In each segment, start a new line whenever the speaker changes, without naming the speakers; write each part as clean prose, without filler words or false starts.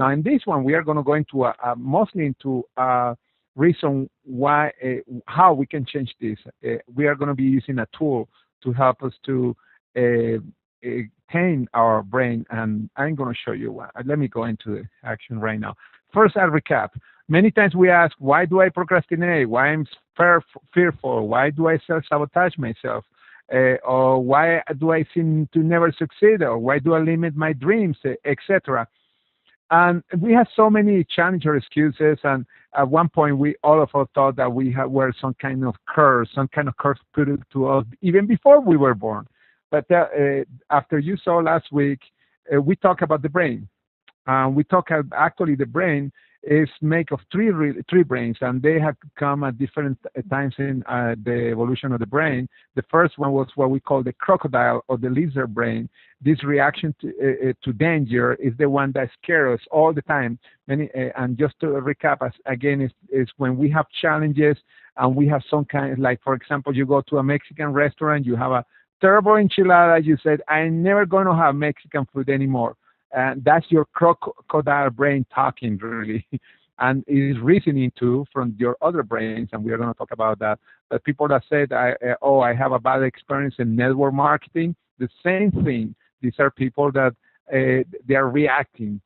Now, in this one, we are going to go into mostly into reason why, how we can change this. We are going to be using a tool to help us to tame our brain, and I'm going to show you one. Let me go into the action right now. First, I'll recap. Many times we ask, why do I procrastinate? Why I'm fearful? Why do I self-sabotage myself? Or why do I seem to never succeed? Or why do I limit my dreams, etc.? And we have so many challenges or excuses. And at one point, we all of us thought that we were some kind of curse put to us even before we were born. But after you saw last week, we talked about the brain. We talk actually the brain is made of three brains, and they have come at different times in the evolution of the brain. The first one was what we call the crocodile or the lizard brain. This reaction to danger is the one that scares us all the time. And just to recap, again, is when we have challenges and we have some kind of, like, for example, you go to a Mexican restaurant, you have a terrible enchilada, you said, I'm never going to have Mexican food anymore. And that's your crocodile brain talking, really. And it is reasoning too from your other brains, and we are going to talk about that. But people that said, I have a bad experience in network marketing, the same thing. These are people that they are reacting.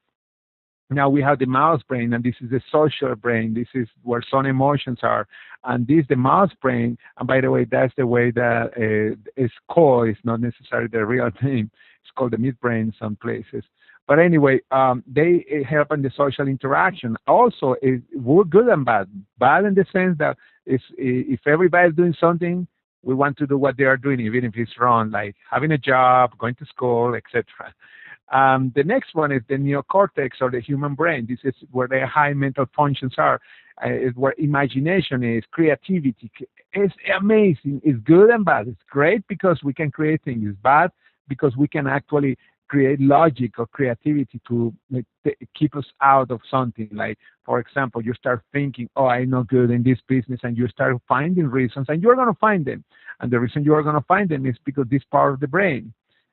Now we have the mouse brain, and this is the social brain. This is where some emotions are. And this, the mouse brain, and by the way, that's the way that it's called. It's not necessarily the real name. It's called the midbrain in some places. But anyway, they help in the social interaction. Also, we're good and bad. Bad in the sense that if everybody's doing something, we want to do what they are doing, even if it's wrong, like having a job, going to school, etc. The next one is the neocortex, or the human brain. This is where the high mental functions are. It's where imagination is, creativity. It's amazing. It's good and bad. It's great because we can create things. It's bad because we can actually create logic or creativity to keep us out of something. Like, for example, you start thinking, I'm not good in this business, and you start finding reasons, and you're going to find them. And the reason you are going to find them is because this part of the brain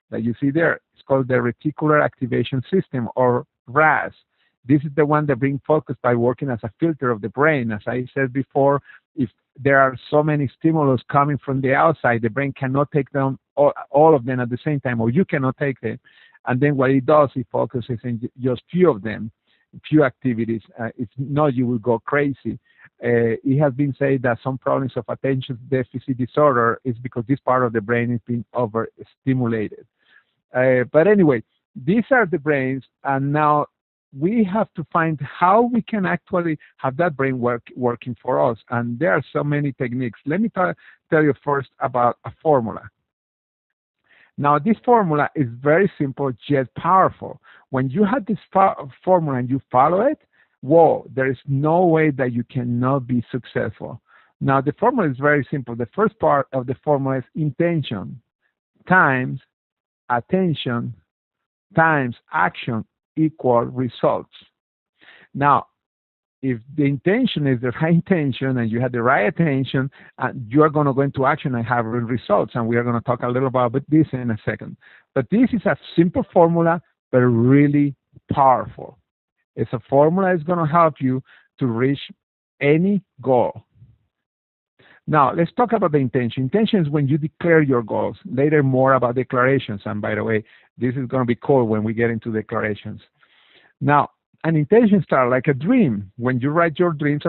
that you see there, it's called the reticular activation system, or RAS. This is the one that brings focus by working as a filter of the brain. As I said before, if there are so many stimulus coming from the outside, the brain cannot take them all of them at the same time, or you cannot take them. And then what it does, it focuses in just few of them, few activities. If not, you will go crazy. It has been said that some problems of attention deficit disorder is because this part of the brain is being overstimulated. But anyway, these are the brains, and now we have to find how we can actually have that brain working for us. And there are so many techniques. Let me tell you first about a formula. Now, this formula is very simple, yet powerful. When you have this formula and you follow it, whoa, there is no way that you cannot be successful. Now, the formula is very simple. The first part of the formula is intention times attention times action equal results. Now, if the intention is the right intention and you have the right attention, you are going to go into action and have results. And we are going to talk a little about this in a second. But this is a simple formula, but really powerful. It's a formula that's going to help you to reach any goal. Now, let's talk about the intention. Intention is when you declare your goals. Later, more about declarations. And by the way, this is going to be cool when we get into declarations. Now, an intention starts like a dream. When you write your dreams,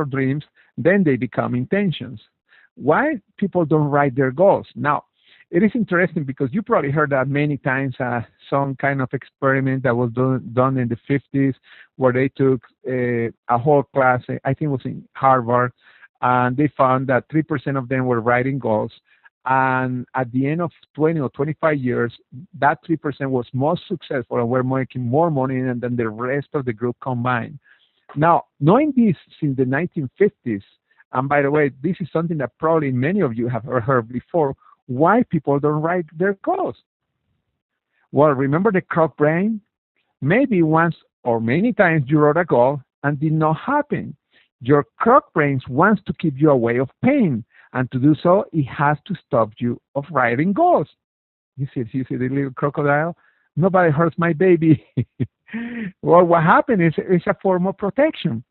then they become intentions. Why people don't write their goals? Now, it is interesting because you probably heard that many times, some kind of experiment that was done in the 50s where they took a whole class, I think it was in Harvard, and they found that 3% of them were writing goals. And at the end of 20 or 25 years, that 3% was most successful and were making more money than the rest of the group combined. Now, knowing this since the 1950s, and by the way, this is something that probably many of you have heard before, why people don't write their goals? Well, remember the croc brain? Maybe once or many times you wrote a goal and did not happen. Your croc brain wants to keep you away of pain. And to do so, it has to stop you of writing goals. You see the little crocodile? Nobody hurts my baby. Well, what happened is it's a form of protection.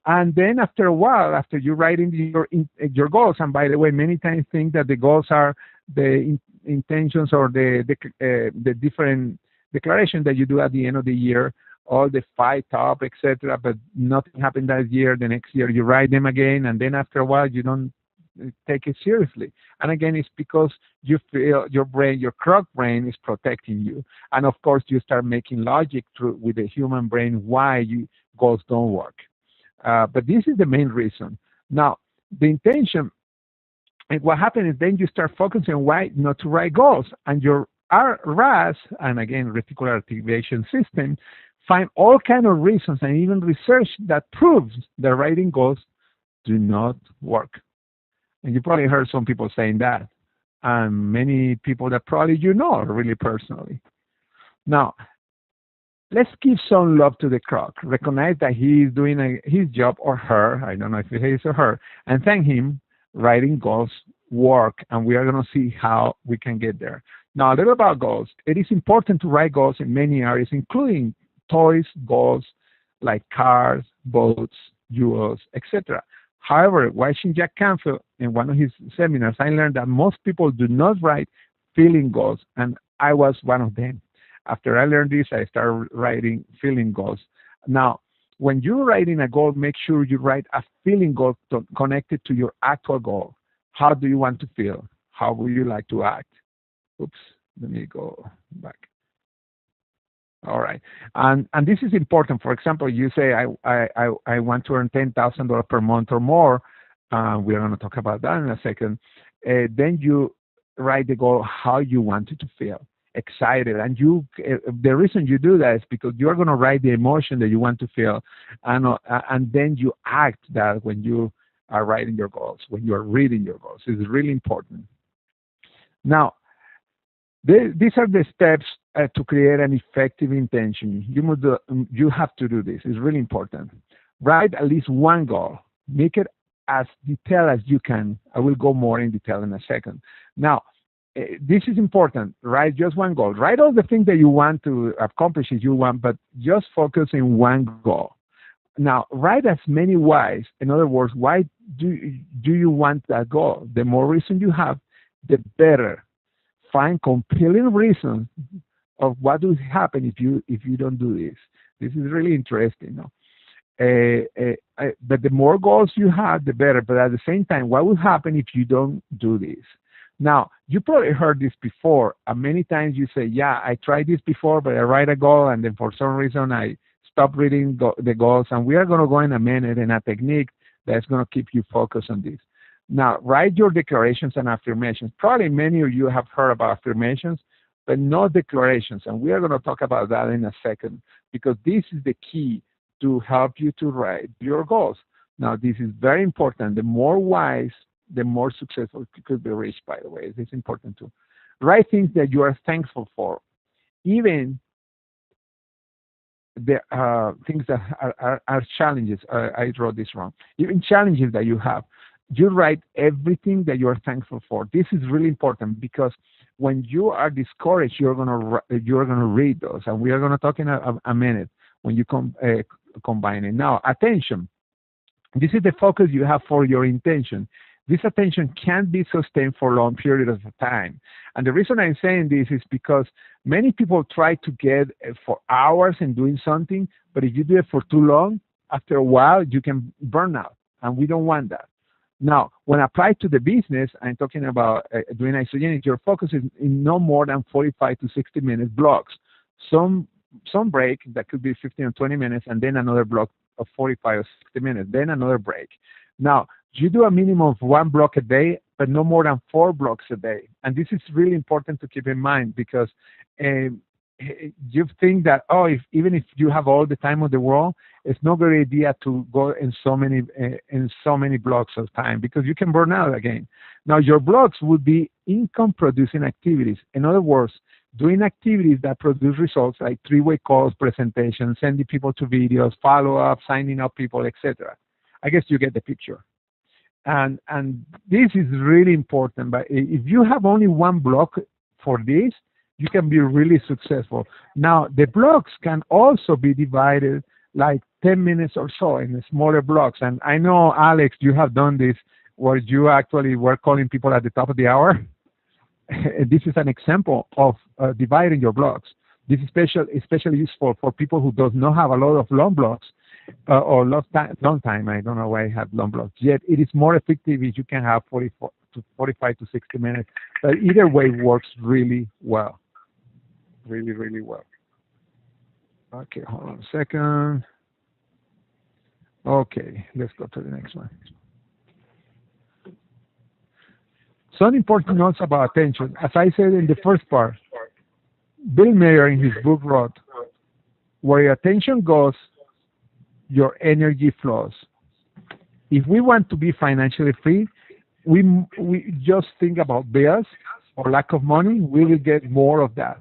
And then after a while, after you write in your goals, and by the way, many times think that the goals are the intentions or the different declaration that you do at the end of the year, all the 5 top, etc. But nothing happened that year. The next year you write them again, and then after a while you don't take it seriously. And again, it's because you feel your brain, your croc brain, is protecting you. And of course, you start making logic through with the human brain why goals don't work. But this is the main reason. Now, the intention, and what happens is then you start focusing on why not to write goals. And your RAS, and again, reticular activation system, find all kind of reasons and even research that proves that writing goals do not work. And you probably heard some people saying that. And many people that probably you know really personally. Now, let's give some love to the croc. Recognize that he is doing his job, or her, I don't know if it is or her, and thank him. Writing goals work, and we are going to see how we can get there. Now, a little about goals. It is important to write goals in many areas, including toys, goals like cars, boats, jewels, etc. However, watching Jack Canfield in one of his seminars, I learned that most people do not write feeling goals, and I was one of them. After I learned this, I started writing feeling goals. Now, when you're writing a goal, make sure you write a feeling goal connected to your actual goal. How do you want to feel? How would you like to act? Oops, let me go back. All right, and this is important. For example, you say I want to earn $10,000 per month or more. We are going to talk about that in a second. Then you write the goal how you want it to feel. Excited, and the reason you do that is because you're going to write the emotion that you want to feel, and then you act that when you are writing your goals, when you are reading your goals. It's really important. Now, these are the steps to create an effective intention. You have to do this. It's really important. Write at least one goal. Make it as detailed as you can. I will go more in detail in a second. Now, this is important. Write just one goal. Write all the things that you want to accomplish if you want, but just focus on one goal. Now, write as many whys. In other words, why do you want that goal? The more reason you have, the better. Find compelling reasons of what will happen if you don't do this. This is really interesting. No? But the more goals you have, the better. But at the same time, what will happen if you don't do this? Now, you probably heard this before. Many times you say, yeah, I tried this before, but I write a goal, and then for some reason I stop reading the goals. And we are going to go in a minute in a technique that's going to keep you focused on this. Now, write your declarations and affirmations. Probably many of you have heard about affirmations, but no declarations. And we are going to talk about that in a second, because this is the key to help you to write your goals. Now, this is very important. The more wise, the more successful you could be reached, by the way. It's important to write things that you are thankful for, even the things that are challenges. I wrote this wrong. Even challenges that you have. You write everything that you are thankful for. This is really important, because when you are discouraged, you're gonna read those, and we are gonna talk in a minute when you combine it. Now, attention. This is the focus you have for your intention. This attention can't be sustained for long periods of time. And the reason I'm saying this is because many people try to get for hours in doing something, but if you do it for too long, after a while, you can burn out, and we don't want that. Now, when applied to the business, I'm talking about doing isogenics, your focus is in no more than 45 to 60 minute blocks. Some break, that could be 15 or 20 minutes, and then another block of 45 or 60 minutes, then another break. Now, you do a minimum of 1 block a day, but no more than 4 blocks a day. And this is really important to keep in mind, because you think that, even if you have all the time of the world, it's not a good idea to go in so many blocks of time, because you can burn out again. Now, your blocks would be income-producing activities. In other words, doing activities that produce results like 3-way calls, presentations, sending people to videos, follow-up, signing up people, etc. I guess you get the picture. And this is really important. But if you have only 1 block for this, you can be really successful. Now, the blocks can also be divided like 10 minutes or so in smaller blocks. And I know, Alex, you have done this where you actually were calling people at the top of the hour. This is an example of dividing your blocks. This is especially useful for people who does not have a lot of long blocks or long time. I don't know why I have long blocks. Yet it is more effective if you can have 45 to 60 minutes. But either way works really well. Really, really well. Okay, hold on a second. Okay, let's go to the next one. Some important notes about attention. As I said in the first part, Bill Mayer in his book wrote, where your attention goes, your energy flows. If we want to be financially free, we just think about bills or lack of money, we will get more of that.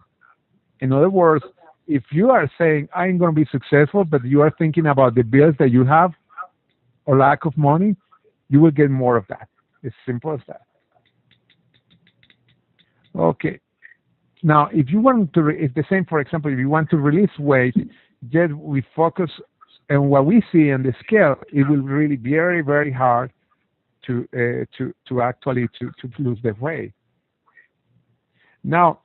In other words, if you are saying, I'm going to be successful, but you are thinking about the bills that you have or lack of money, you will get more of that. It's simple as that. Okay. Now, if you want to, it's the same, for example, if you want to release weight, just we focus on what we see on the scale, it will really be very, very hard to actually lose the weight. Now,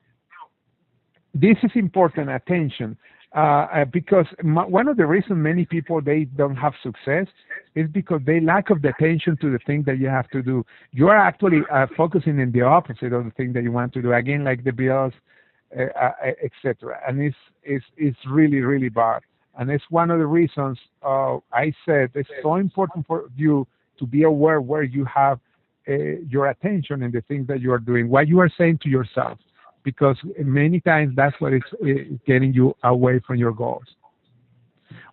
this is important, attention, because one of the reasons many people, they don't have success is because they lack of the attention to the thing that you have to do. You are actually focusing in the opposite of the thing that you want to do, again, like the bills, etc. And it's really, really bad. And it's one of the reasons I said it's so important for you to be aware where you have your attention and the things that you are doing, what you are saying to yourself, because many times that's what is getting you away from your goals.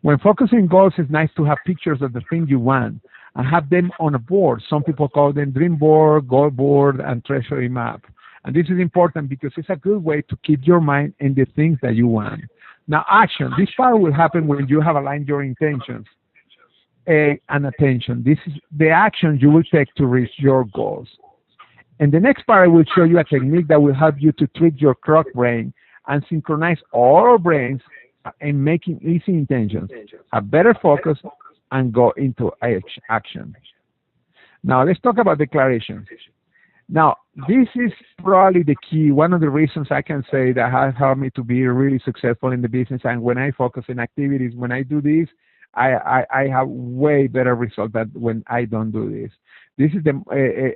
When focusing goals, it's nice to have pictures of the thing you want and have them on a board. Some people call them dream board, goal board, and treasury map. And this is important because it's a good way to keep your mind in the things that you want. Now, action. This part will happen when you have aligned your intentions and attention. This is the action you will take to reach your goals. And the next part, I will show you a technique that will help you to trick your clock brain and synchronize all our brains in making easy intentions, have better focus, and go into action. Now, let's talk about declarations. Now, this is probably the key, one of the reasons I can say that has helped me to be really successful in the business. And when I focus in activities, when I do this, I have way better results than when I don't do this. This is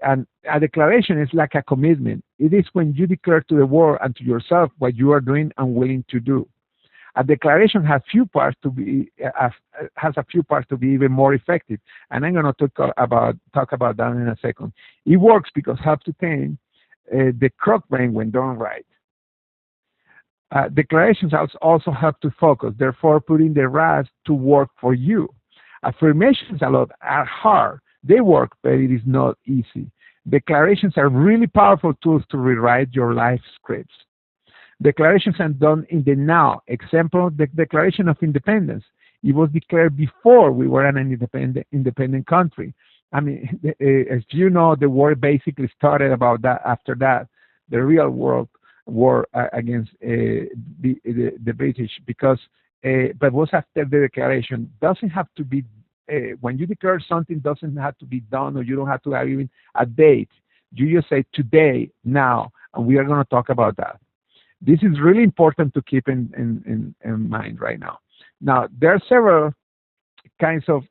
and a declaration is like a commitment. It is when you declare to the world and to yourself what you are doing and willing to do. A declaration has a few parts to be even more effective, and I'm going to talk about that in a second. It works because it helps to tame the clock brain when done right. Declarations also help to focus, therefore putting the rest to work for you. Affirmations a lot are hard. They work, but it is not easy. Declarations are really powerful tools to rewrite your life scripts. Declarations are done in the now. Example, the Declaration of Independence. It was declared before we were an independent country. I mean, as you know, the war basically started about that. After that, the real world war against the British, because but was after the declaration. Doesn't have to be when you declare something, doesn't have to be done, or you don't have to have even a date. You just say today, now, and we are going to talk about that. This is really important to keep in mind right now. Now, there are several kinds of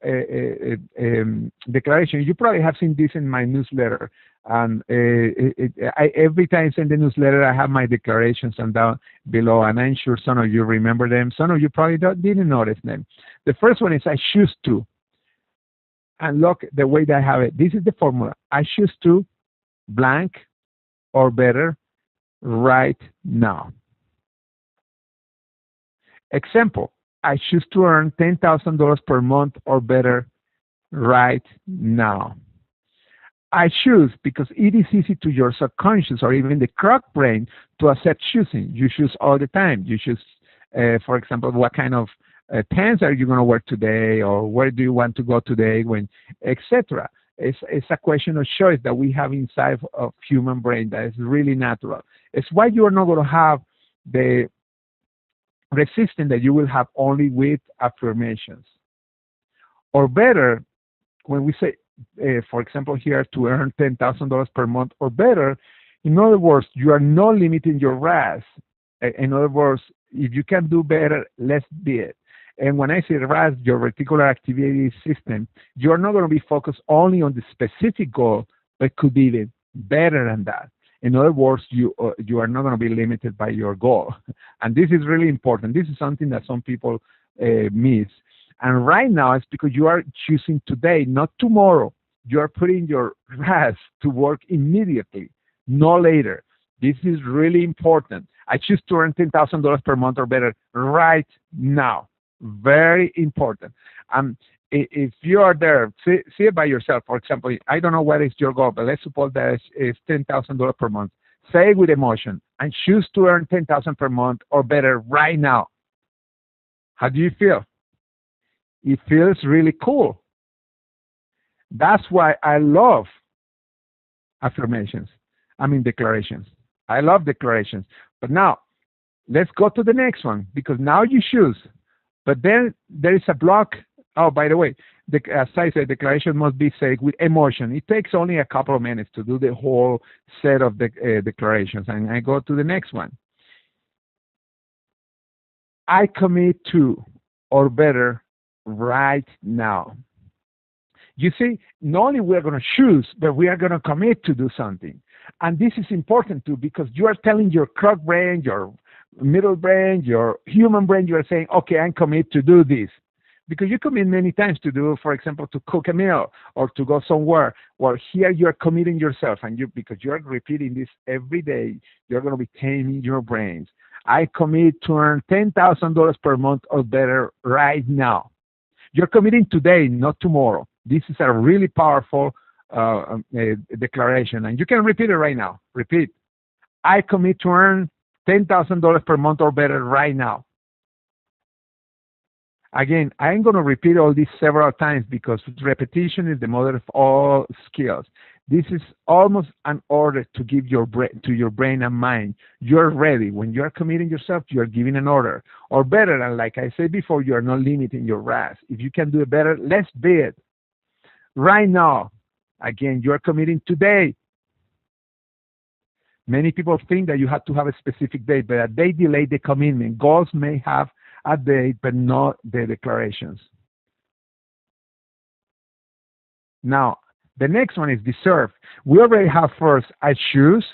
declarations. You probably have seen this in my newsletter. And every time I send the newsletter, I have my declarations and down below, and I'm sure some of you remember them. Some of you probably didn't notice them. The first one is I choose to. And look the way that I have it. This is the formula. I choose to blank or better right now. Example, I choose to earn $10,000 per month or better right now. I choose because it is easy to your subconscious or even the clock brain to accept choosing. You choose all the time. You choose, for example, what kind of pants are you going to wear today, or where do you want to go today, when, etc. It's a question of choice that we have inside of human brain that is really natural. It's why you are not going to have the resistance that you will have only with affirmations. Or better, when we say, for example, here to earn $10,000 per month or better, in other words, you are not limiting your RAS. In other words, if you can do better, let's do it. And when I say RAS, your reticular activity system, you're not going to be focused only on the specific goal, but could be even better than that. In other words, you are not going to be limited by your goal. And this is really important. This is something that some people miss. And right now, it's because you are choosing today, not tomorrow. You are putting your RAS to work immediately, no later. This is really important. I choose to earn $10,000 per month or better right now. Very important. If you are there, see it by yourself. For example, I don't know what is your goal, but let's suppose that it's $10,000 per month. Say it with emotion and choose to earn $10,000 per month or better right now. How do you feel? It feels really cool. That's why I love affirmations. Declarations. I love declarations. But now, let's go to the next one, because now you choose. But then there is a block. Oh, by the way, as I said, declaration must be said with emotion. It takes only a couple of minutes to do the whole set of declarations. And I go to the next one. I commit to, or better, right now. You see, not only we're going to choose, but we are going to commit to do something. And this is important too, because you are telling your clock brain, your middle brain, your human brain, you are saying, okay, I'm committed to do this. Because you commit many times to do, for example, to cook a meal or to go somewhere. Well, here you are committing yourself, and because you are repeating this every day, you're going to be taming your brains. I commit to earn $10,000 per month or better right now. You're committing today, not tomorrow. This is a really powerful declaration, and you can repeat it right now. Repeat. I commit to earn $10,000 per month or better right now. Again, I'm going to repeat all this several times because repetition is the mother of all skills. This is almost an order to give your brain and mind. You're ready. When you're committing yourself, you're giving an order. Or better, and like I said before, you're not limiting your RAS. If you can do it better, let's do it. Right now, again, you're committing today. Many people think that you have to have a specific date, but they delay the commitment. Goals may have a date, but not the declarations. Now, the next one is deserve. We already have first, I choose,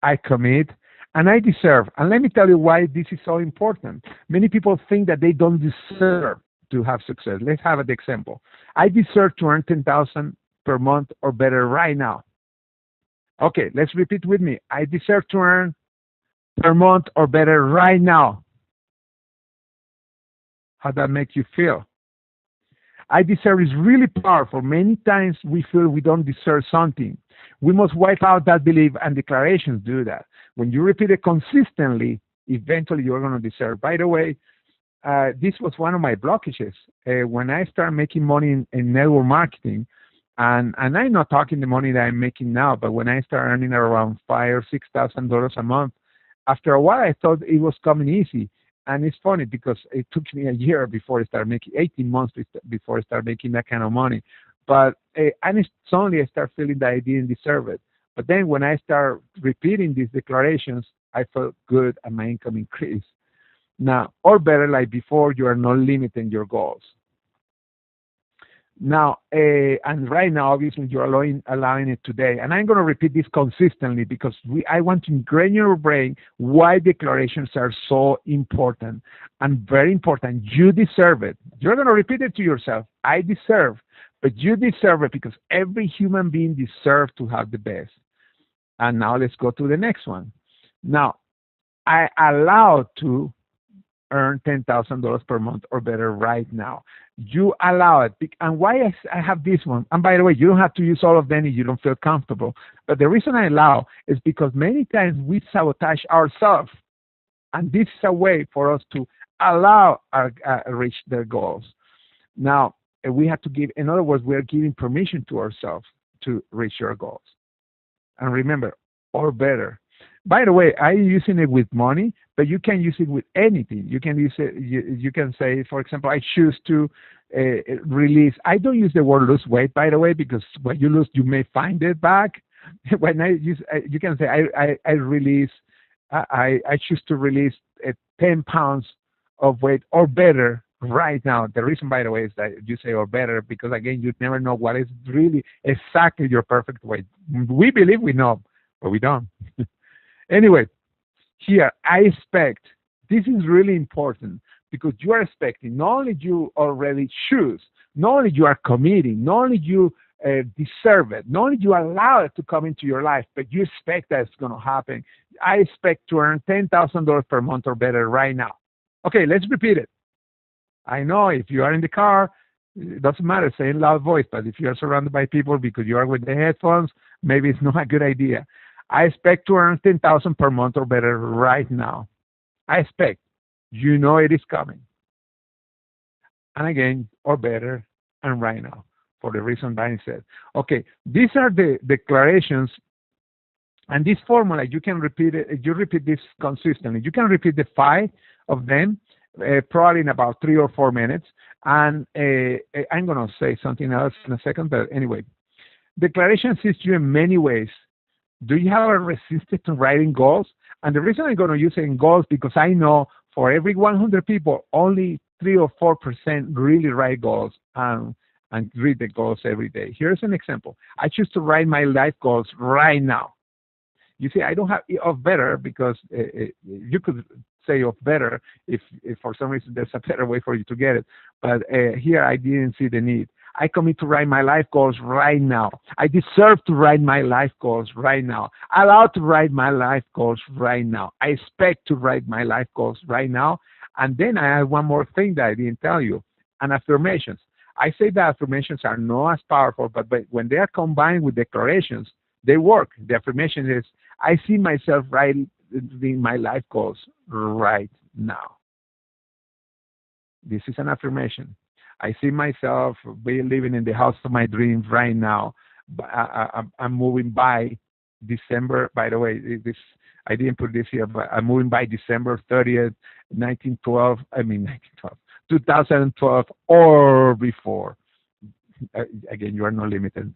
I commit, and I deserve. And let me tell you why this is so important. Many people think that they don't deserve to have success. Let's have an example. I deserve to earn $10,000 per month or better right now. Okay, let's repeat with me. I deserve to earn per month or better right now. How that make you feel? I deserve is really powerful. Many times we feel we don't deserve something. We must wipe out that belief, and declarations do that. When you repeat it consistently, eventually you're going to deserve. By the way, this was one of my blockages. When I started making money in network marketing, and I'm not talking the money that I'm making now, but when I started earning around $5,000 or $6,000 a month, after a while I thought it was coming easy. And it's funny because it took me a year before I started making, 18 months before I started making that kind of money. But and suddenly I started feeling that I didn't deserve it. But then when I started repeating these declarations, I felt good and my income increased. Now, or better, like before, you are not limiting your goals. Now, and right now, obviously, you're allowing it today. And I'm going to repeat this consistently because I want to ingrain in your brain why declarations are so important and very important. You deserve it. You're going to repeat it to yourself. I deserve, but you deserve it because every human being deserves to have the best. And now let's go to the next one. Now, I allow to earn $10,000 per month or better right now. You allow it. And why I have this one, and by the way, you don't have to use all of them if you don't feel comfortable. But the reason I allow is because many times we sabotage ourselves. And this is a way for us to allow our reach their goals. Now, we have to give, in other words, we are giving permission to ourselves to reach our goals. And remember, or better. By the way, I'm using it with money, but you can use it with anything. You can use it. You can say, for example, I choose to release. I don't use the word lose weight, by the way, because when you lose, you may find it back. When I use, you can say, I release. I choose to release 10 pounds of weight or better right now. The reason, by the way, is that you say or better because again, you never know what is really exactly your perfect weight. We believe we know, but we don't. Anyway, here I expect, this is really important because you are expecting not only you already choose, not only you are committing, not only you deserve it, not only you allow it to come into your life, but you expect that it's going to happen. I expect to earn $10,000 per month or better right now. Okay, let's repeat it. I know if you are in the car, it doesn't matter, say in loud voice, but if you are surrounded by people because you are with the headphones, maybe it's not a good idea. I expect to earn 10,000 per month or better right now. I expect. You know it is coming. And again, or better, and right now, for the reason Danny said. Okay, these are the declarations, and this formula, you can repeat it, you repeat this consistently. You can repeat the 5 of them, probably in about 3 or 4 minutes. And I'm going to say something else in a second, but anyway, declaration assists you in many ways. Do you have a resistance to writing goals? And the reason I'm going to use it in goals because I know for every 100 people, only 3 or 4% really write goals and read the goals every day. Here's an example. I choose to write my life goals right now. You see, I don't have of better because you could say of better if for some reason there's a better way for you to get it. But here I didn't see the need. I commit to write my life goals right now. I deserve to write my life goals right now. I allow to write my life goals right now. I expect to write my life goals right now. And then I have one more thing that I didn't tell you, and affirmations. I say that affirmations are not as powerful, but when they are combined with declarations, they work. The affirmation is, I see myself writing my life goals right now. This is an affirmation. I see myself living in the house of my dreams right now. I'm moving by December. By the way, this I didn't put this here, but I'm moving by December 30th, 2012, or before. Again, you are not limited.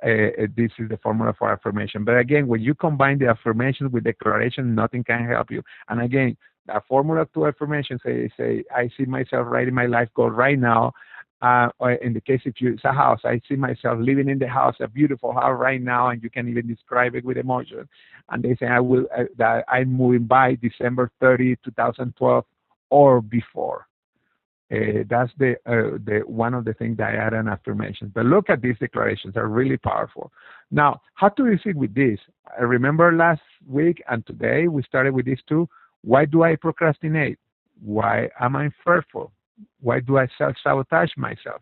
This is the formula for affirmation. But again, when you combine the affirmation with declaration, nothing can help you. And again, the formula to affirmation say I see myself writing my life goal right now. Or in the case if it's a house, I see myself living in the house, a beautiful house right now, and you can even describe it with emotion. And they say that I'm moving by December 30, 2012, or before. That's the one of the things that I add an affirmation. But look at these declarations; they're really powerful. Now, how to proceed with this? I remember last week and today we started with these two. Why do I procrastinate? Why am I fearful? Why do I self-sabotage myself?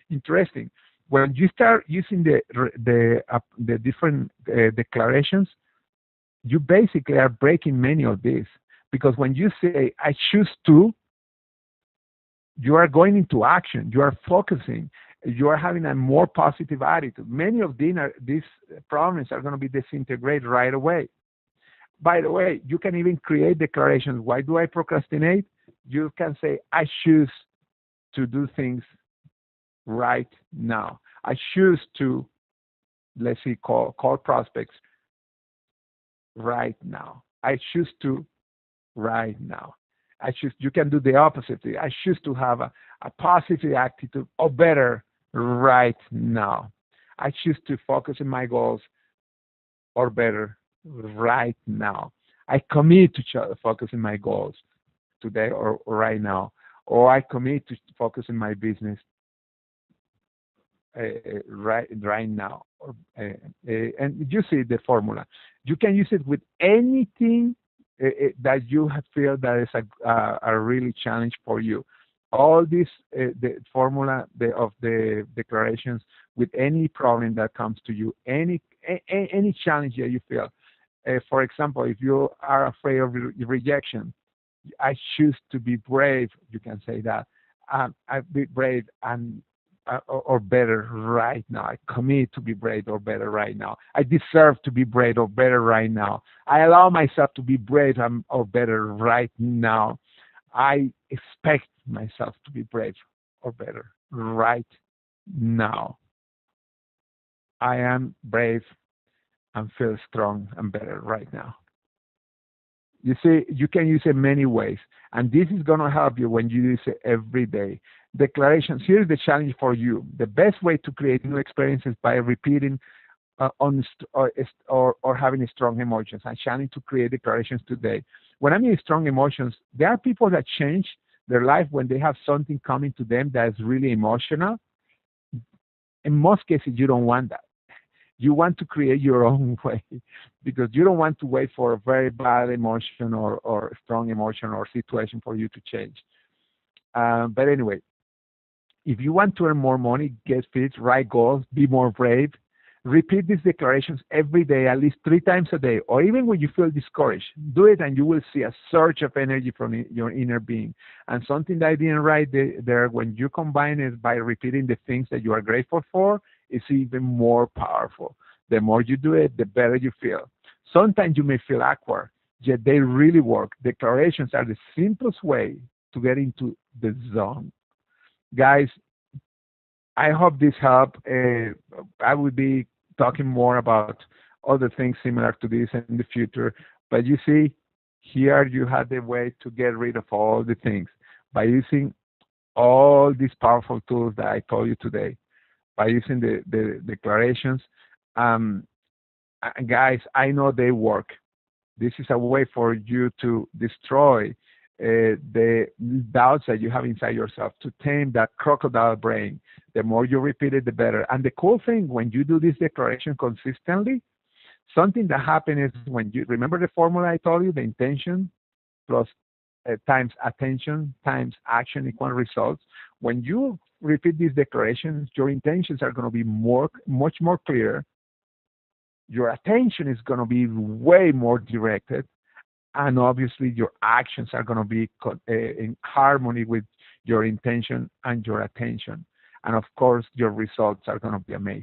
Interesting. When you start using the different declarations, you basically are breaking many of these. Because when you say, I choose to, you are going into action. You are focusing. You are having a more positive attitude. Many of these problems are going to be disintegrated right away. By the way, you can even create declarations. Why do I procrastinate? You can say, I choose to do things right now. I choose to, let's see, call prospects right now. I choose to right now. You can do the opposite. I choose to have a positive attitude or better right now. I choose to focus on my goals or better right now. I commit to focus on my goals today or right now, or I commit to focus on my business right now. And you see the formula. You can use it with anything that you feel that is a really challenge for you. All this the formula of the declarations with any problem that comes to you, any challenge that you feel. For example, if you are afraid of rejection, I choose to be brave. You can say that. I be brave and or better right now. I commit to be brave or better right now. I deserve to be brave or better right now. I allow myself to be brave or better right now. I expect myself to be brave or better right now. I am brave and feel strong and better right now. You see, you can use it many ways, and this is going to help you when you use it every day. Declarations. Here's the challenge for you. The best way to create new experiences by repeating or having strong emotions. I'm challenging to create declarations today. When I mean strong emotions, there are people that change their life when they have something coming to them that is really emotional. In most cases, you don't want that. You want to create your own way because you don't want to wait for a very bad emotion or strong emotion or situation for you to change. But anyway, if you want to earn more money, get fit, write goals, be more brave, repeat these declarations every day, at least 3 times a day, or even when you feel discouraged. Do it and you will see a surge of energy from your inner being. And something that I didn't write there, when you combine it by repeating the things that you are grateful for, it's even more powerful. The more you do it, the better you feel. Sometimes you may feel awkward, yet they really work. Declarations are the simplest way to get into the zone. Guys, I hope this helped. I will be talking more about other things similar to this in the future. But you see, here you have the way to get rid of all the things by using all these powerful tools that I told you today, by using the declarations. Guys, I know they work. This is a way for you to destroy the doubts that you have inside yourself, to tame that crocodile brain. The more you repeat it, the better. And the cool thing, when you do this declaration consistently, something that happens is when you remember the formula I told you, the intention plus times attention times action equal results. When you repeat these declarations, your intentions are going to be much more clear. Your attention is going to be way more directed, and obviously your actions are going to be in harmony with your intention and your attention. And of course, your results are going to be amazing.